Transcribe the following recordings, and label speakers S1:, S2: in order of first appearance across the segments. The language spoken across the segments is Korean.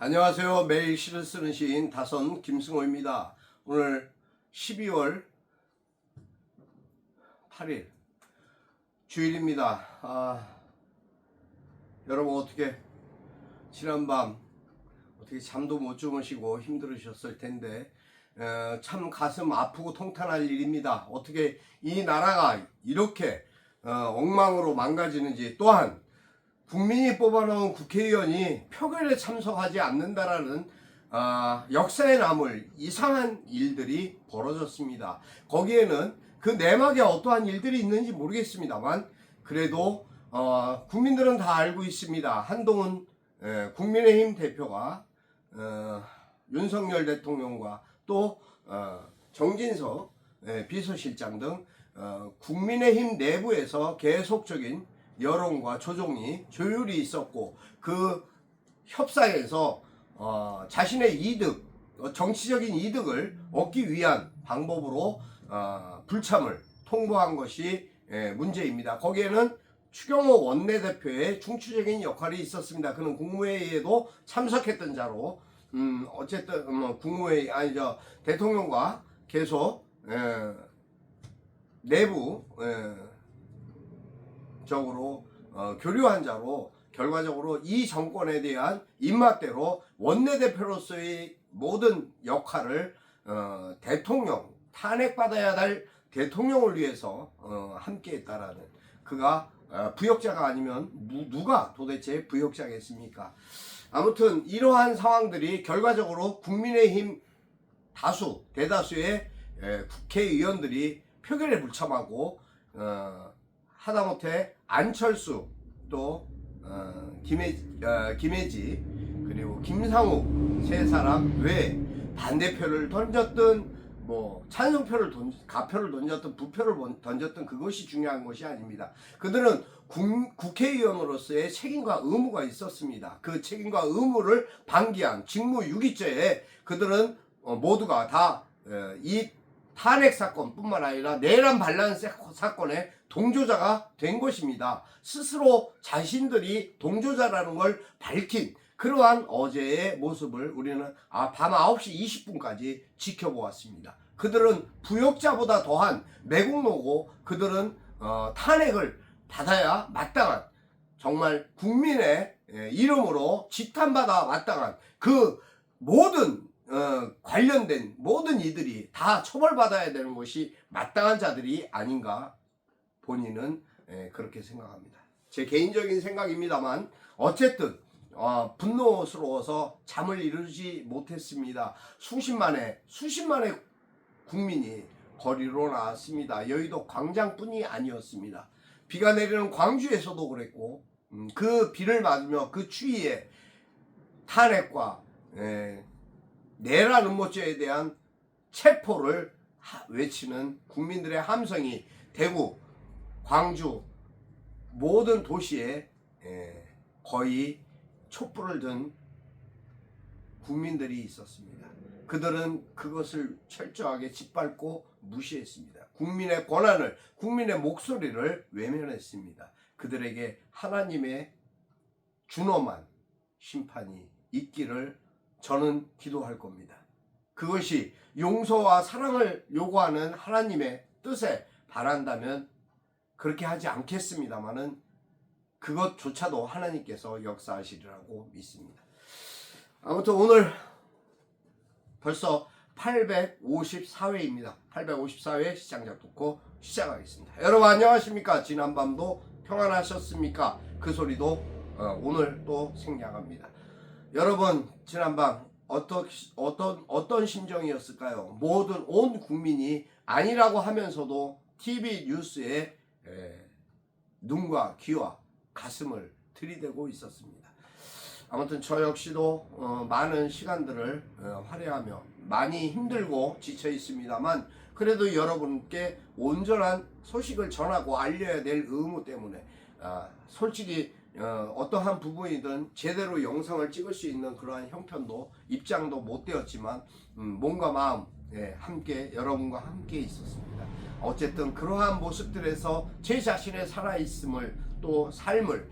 S1: 안녕하세요. 매일 시를 쓰는 시인 다선 김승호입니다. 오늘 12월 8일 주일입니다. 여러분 어떻게 지난밤 어떻게 잠도 못 주무시고 힘들으셨을 텐데 참 가슴 아프고 통탄할 일입니다. 어떻게 이 나라가 이렇게 엉망으로 망가지는지, 또한 국민이 뽑아놓은 국회의원이 표결에 참석하지 않는다라는 역사에 남을 이상한 일들이 벌어졌습니다. 거기에는 그 내막에 어떠한 일들이 있는지 모르겠습니다만, 그래도 국민들은 다 알고 있습니다. 한동훈 국민의힘 대표가 윤석열 대통령과 또 정진석 비서실장 등 국민의힘 내부에서 계속적인 여론과 조율이 있었고, 그 협상에서 자신의 이득, 정치적인 이득을 얻기 위한 방법으로 불참을 통보한 것이 문제입니다. 거기에는 추경호 원내대표의 중추적인 역할이 있었습니다. 그는 국무회의에도 참석했던 자로 어쨌든 국무회의 대통령과 계속 내부 적으로 교류한 자로, 결과적으로 이 정권에 대한 입맛대로 원내대표로서의 모든 역할을 대통령, 탄핵받아야 할 대통령을 위해서 함께 했다라는, 그가 부역자가 아니면 누가 도대체 부역자겠습니까? 아무튼 이러한 상황들이 결과적으로 국민의힘 대다수의 국회의원들이 표결에 불참하고 하다못해 안철수, 또 김혜지, 그리고 김상욱 세 사람 외에 반대표를 던졌든 찬성표를 가표를 던졌든 부표를 던졌든 그것이 중요한 것이 아닙니다. 그들은 국회의원으로서의 책임과 의무가 있었습니다. 그 책임과 의무를 방기한 직무유기죄에 그들은 모두가 다 이 탄핵 사건뿐만 아니라 내란 반란 사건의 동조자가 된 것입니다. 스스로 자신들이 동조자라는 걸 밝힌 그러한 어제의 모습을 우리는 밤 9시 20분까지 지켜보았습니다. 그들은 부역자보다 더한 매국노고, 그들은 탄핵을 받아야 마땅한, 정말 국민의 이름으로 지탄받아 마땅한 그 모든 관련된 모든 이들이 다 처벌받아야 되는 것이 마땅한 자들이 아닌가, 본인은 그렇게 생각합니다. 제 개인적인 생각입니다만, 어쨌든 분노스러워서 잠을 이루지 못했습니다. 수십만의 국민이 거리로 나왔습니다. 여의도 광장뿐이 아니었습니다. 비가 내리는 광주에서도 그랬고, 그 비를 맞으며 그 추위에 탄핵과 내란 음모죄에 대한 체포를 외치는 국민들의 함성이 대구, 광주 모든 도시에 거의 촛불을 든 국민들이 있었습니다. 그들은 그것을 철저하게 짓밟고 무시했습니다. 국민의 권한을, 국민의 목소리를 외면했습니다. 그들에게 하나님의 준엄한 심판이 있기를 저는 기도할 겁니다. 그것이 용서와 사랑을 요구하는 하나님의 뜻에 반한다면 그렇게 하지 않겠습니다만은, 그것조차도 하나님께서 역사하시리라고 믿습니다. 아무튼 오늘 벌써 854회입니다. 854회 시장작 듣고 시작하겠습니다. 여러분 안녕하십니까? 지난밤도 평안하셨습니까? 그 소리도 오늘 또 생략합니다. 여러분 지난밤 어떤 심정이었을까요? 온 국민이 아니라고 하면서도 TV 뉴스에 눈과 귀와 가슴을 들이대고 있었습니다. 아무튼 저 역시도 많은 시간들을 할애하며 많이 힘들고 지쳐 있습니다만, 그래도 여러분께 온전한 소식을 전하고 알려야 될 의무 때문에 솔직히 어떠한 부분이든 제대로 영상을 찍을 수 있는 그러한 형편도 입장도 못 되었지만 몸과 마음 함께 여러분과 함께 있었습니다. 어쨌든 그러한 모습들에서 제 자신의 살아있음을, 또 삶을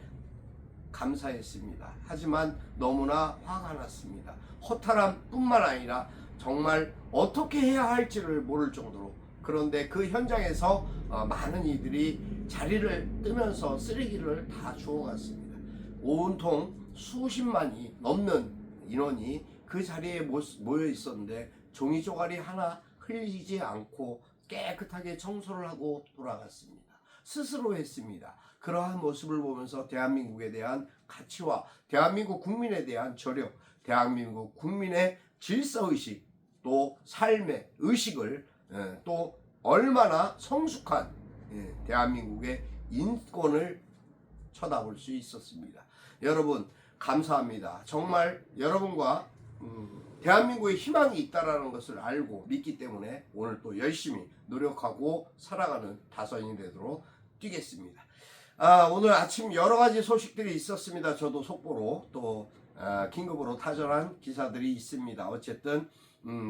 S1: 감사했습니다. 하지만 너무나 화가 났습니다. 허탈함뿐만 아니라 정말 어떻게 해야 할지를 모를 정도로, 그런데 그 현장에서 많은 이들이 자리를 뜨면서 쓰레기를 다 주워갔습니다. 온통 수십만이 넘는 인원이 그 자리에 모여 있었는데 종이 조각이 하나 흘리지 않고 깨끗하게 청소를 하고 돌아갔습니다. 스스로 했습니다. 그러한 모습을 보면서 대한민국에 대한 가치와 대한민국 국민에 대한 저력, 대한민국 국민의 질서의식, 또 삶의 의식을, 또 얼마나 성숙한 대한민국의 인권을 쳐다볼 수 있었습니다. 여러분 감사합니다. 정말 여러분과 대한민국에 희망이 있다라는 것을 알고 믿기 때문에 오늘 또 열심히 노력하고 살아가는 다선이 되도록 뛰겠습니다. 오늘 아침 여러 가지 소식들이 있었습니다. 저도 속보로 또 긴급으로 타전한 기사들이 있습니다. 어쨌든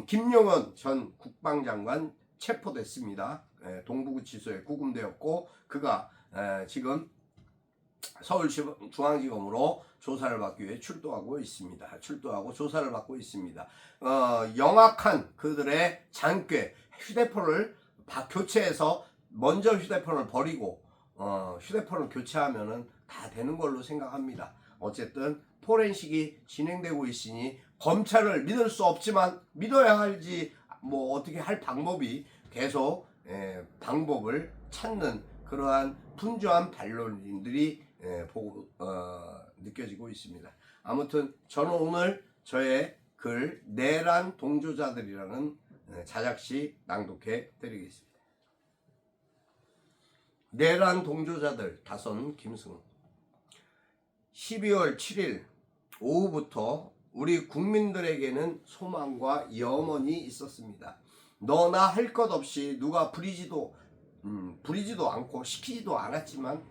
S1: 김용원 전 국방장관 체포됐습니다. 동부구치소에 구금되었고 그가 지금 서울중앙지검으로 조사를 받기 위해 출두하고 조사를 받고 있습니다. 영악한 그들의 장괴, 휴대폰을 교체해서 먼저 휴대폰을 버리고 휴대폰을 교체하면은 다 되는 걸로 생각합니다. 어쨌든 포렌식이 진행되고 있으니 검찰을 믿을 수 없지만 믿어야 할지 뭐 어떻게 할 방법이 계속 방법을 찾는 그러한 분주한 반론인들이 느껴지고 있습니다. 아무튼 저는 오늘 저의 글 내란 동조자들이라는 자작시 낭독해 드리겠습니다. 내란 동조자들 다선 김승우. 12월 7일 오후부터 우리 국민들에게는 소망과 염원이 있었습니다. 너나 할 것 없이 누가 부리지도 않고 시키지도 않았지만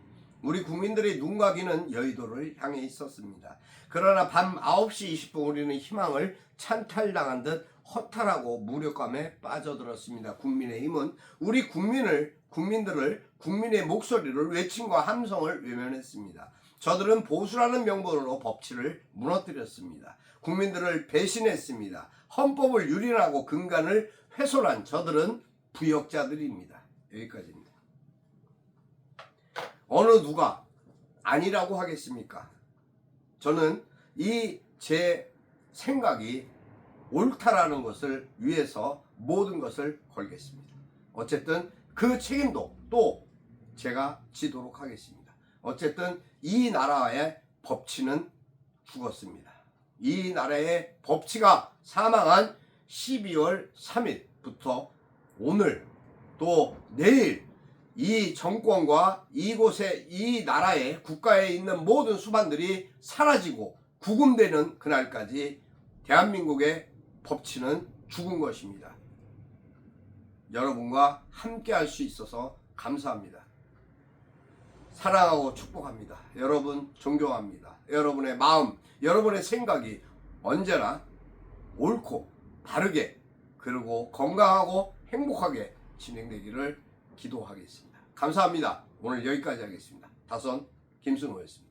S1: 우리 국민들의 눈과 귀는 여의도를 향해 있었습니다. 그러나 밤 9시 20분 우리는 희망을 찬탈당한 듯 허탈하고 무력감에 빠져들었습니다. 국민의힘은 우리 국민들을 국민의 목소리를 외침과 함성을 외면했습니다. 저들은 보수라는 명분으로 법치를 무너뜨렸습니다. 국민들을 배신했습니다. 헌법을 유린하고 근간을 훼손한 저들은 부역자들입니다. 여기까지입니다. 어느 누가 아니라고 하겠습니까? 저는 이 제 생각이 옳다라는 것을 위해서 모든 것을 걸겠습니다. 어쨌든 그 책임도 또 제가 지도록 하겠습니다. 어쨌든 이 나라의 법치는 죽었습니다. 이 나라의 법치가 사망한 12월 3일부터 오늘 또 내일 이 정권과 이곳에 이 나라의 국가에 있는 모든 수반들이 사라지고 구금되는 그날까지 대한민국의 법치는 죽은 것입니다. 여러분과 함께 할 수 있어서 감사합니다. 사랑하고 축복합니다. 여러분 존경합니다. 여러분의 마음, 여러분의 생각이 언제나 옳고 바르게 그리고 건강하고 행복하게 진행되기를 기도하겠습니다. 감사합니다. 오늘 여기까지 하겠습니다. 다선 김승호였습니다.